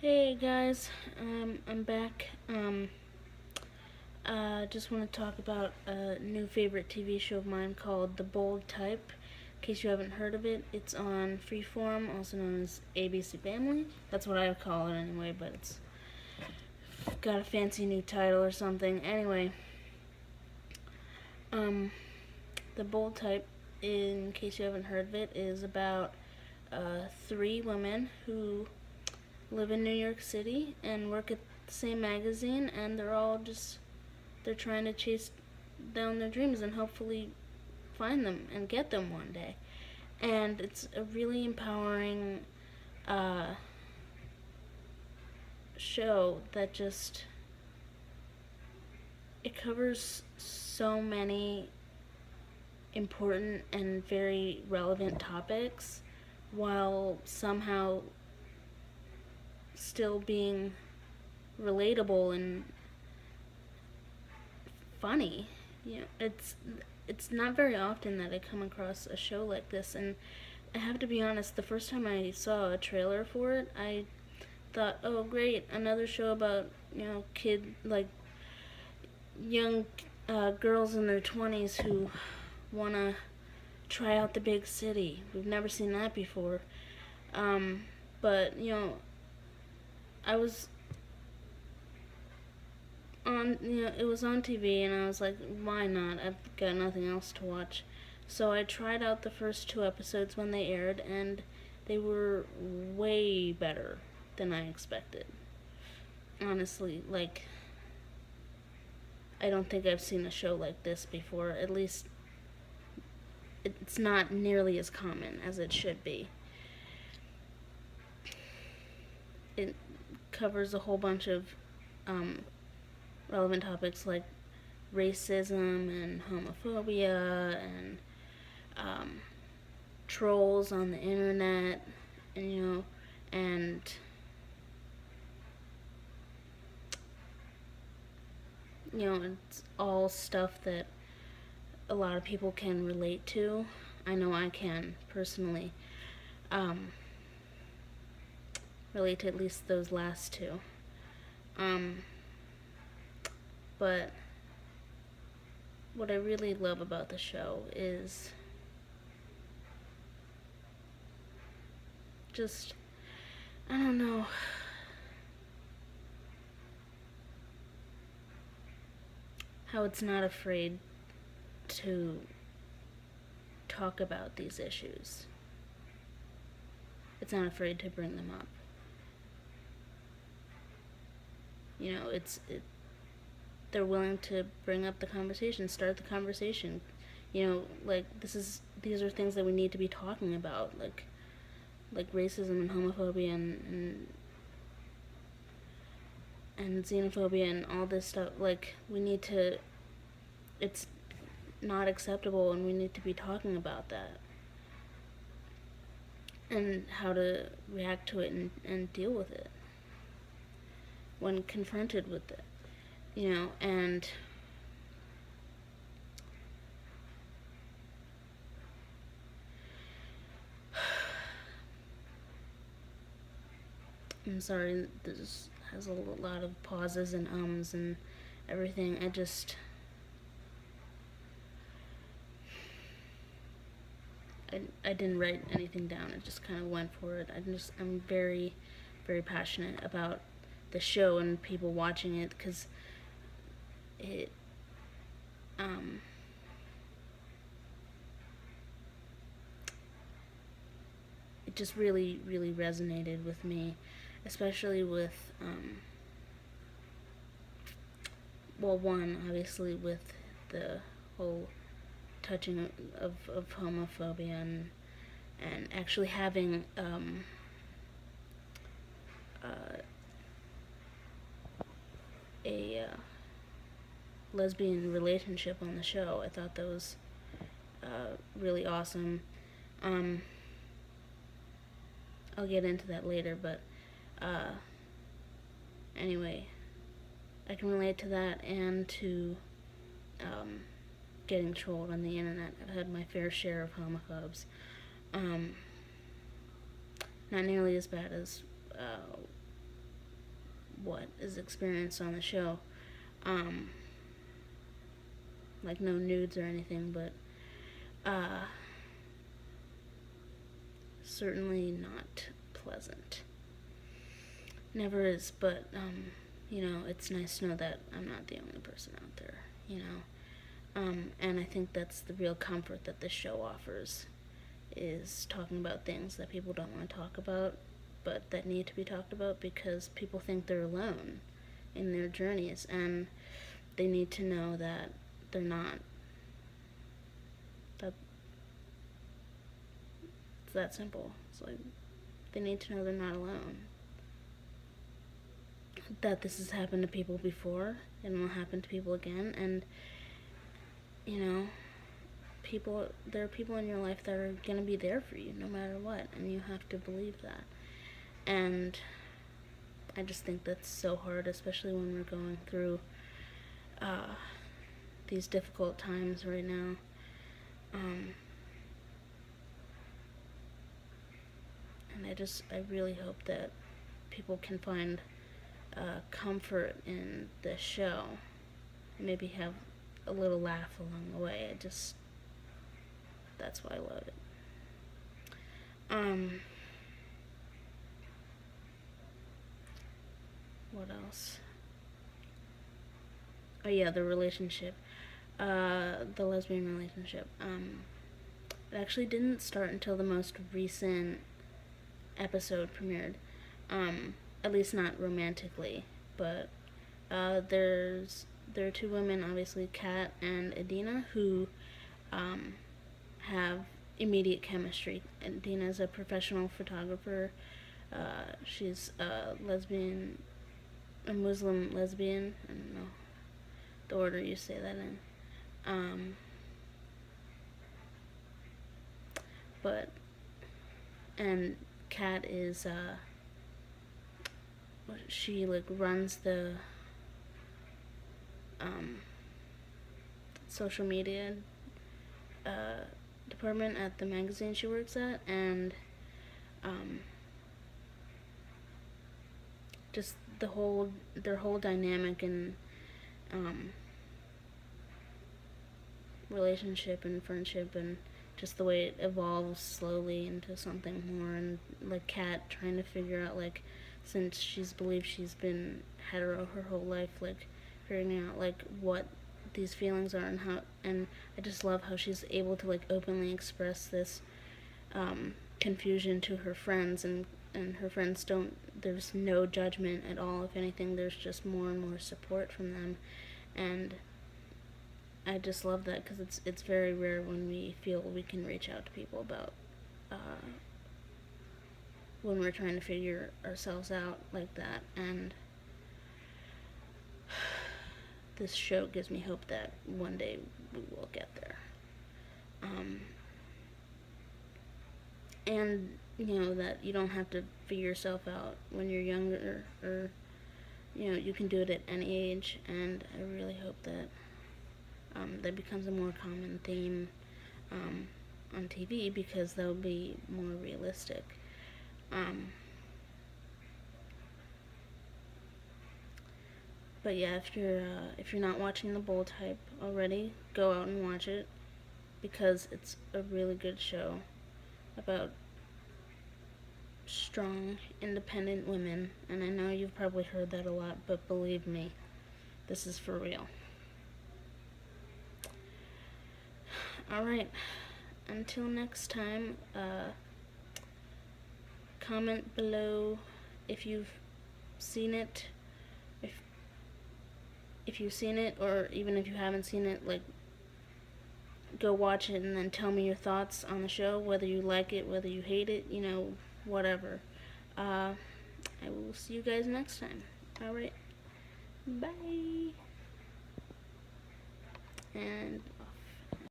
Hey guys, I'm back. Just want to talk about a new favorite TV show of mine called The Bold Type. In case you haven't heard of it, it's on Freeform, also known as ABC Family. That's what I would call it anyway, but it's got a fancy new title or something. Anyway, um, The Bold Type, in case you haven't heard of it, is about three women who live in New York City and work at the same magazine, and they're trying to chase down their dreams and hopefully find them and get them one day. And it's a really empowering uh, show that just it covers so many important and very relevant topics while somehow still being relatable and funny. It's not very often that I come across a show like this, and I have to be honest. The first time I saw a trailer for it, I thought, "Oh, great, another show about young girls in their 20s who wanna try out the big city. We've never seen that before." But I was it was on TV, and I was like, why not? I've got nothing else to watch. So I tried out the first two episodes when they aired, and they were way better than I expected. Honestly, I don't think I've seen a show like this before. At least it's not nearly as common as it should be. It covers a whole bunch of um, relevant topics like racism and homophobia and um, trolls on the internet, and and it's all stuff that a lot of people can relate to. I know I can personally um, relate to at least those last two. Um, but what I really love about the show is just, I don't know, how it's not afraid to talk about these issues. It's not afraid to bring them up. They're willing to bring up the conversation, start the conversation. These are things that we need to be talking about, like racism and homophobia and xenophobia and all this stuff. Like, we need to. It's not acceptable, and we need to be talking about that and how to react to it and deal with it when confronted with it. And I'm sorry, this has a lot of pauses and ums and everything. I didn't write anything down. I just kind of went for it. I'm very, very passionate about the show and people watching it, because it um it just really, really resonated with me, especially with one, obviously, with the whole touching of homophobia, and actually having uh, a lesbian relationship on the show. I thought that was really awesome. Um, I'll get into that later, but anyway, I can relate to that and to um, getting trolled on the internet. I've had my fair share of homophobes. Um, Not nearly as bad as what is experienced on the show. Like no nudes or anything, but certainly not pleasant. Never is, but it's nice to know that I'm not the only person out there, and I think that's the real comfort that this show offers, is talking about things that people don't want to talk about, but that need to be talked about because people think they're alone in their journeys, and they need to know that they're not. That it's that simple. It's like they need to know they're not alone. That this has happened to people before and will happen to people again, and there are people in your life that are going to be there for you no matter what, and you have to believe that. And I just think that's so hard, especially when we're going through these difficult times right now. And I really hope that people can find comfort in this show, and maybe have a little laugh along the way. That's why I love it. What else? Oh yeah, the relationship. The lesbian relationship. It actually didn't start until the most recent episode premiered. At least not romantically, but there are two women, obviously, Kat and Adina, who have immediate chemistry. Adina's a professional photographer. She's a lesbian, a Muslim lesbian. I don't know the order you say that in. And Kat is she runs the social media department at the magazine she works at, and just their whole dynamic and relationship and friendship, and just the way it evolves slowly into something more, and Kat trying to figure out, since she's believed she's been hetero her whole life, figuring out what these feelings are, and I just love how she's able to openly express this confusion to her friends, and her friends there's no judgment at all. If anything, there's just more and more support from them, and I just love that, because it's very rare when we feel we can reach out to people about when we're trying to figure ourselves out like that, and this show gives me hope that one day we will get there. And that you don't have to figure yourself out when you're younger, or you can do it at any age, and I really hope that that becomes a more common theme on TV, because that would be more realistic. But yeah, if you're not watching The Bold Type already, go out and watch it, because it's a really good show about strong, independent women, and I know you've probably heard that a lot, but believe me, this is for real. Alright, until next time, comment below if you've seen it, if you've seen it, or even if you haven't seen it, go watch it and then tell me your thoughts on the show, whether you like it, whether you hate it, whatever. I will see you guys next time. Alright, bye. And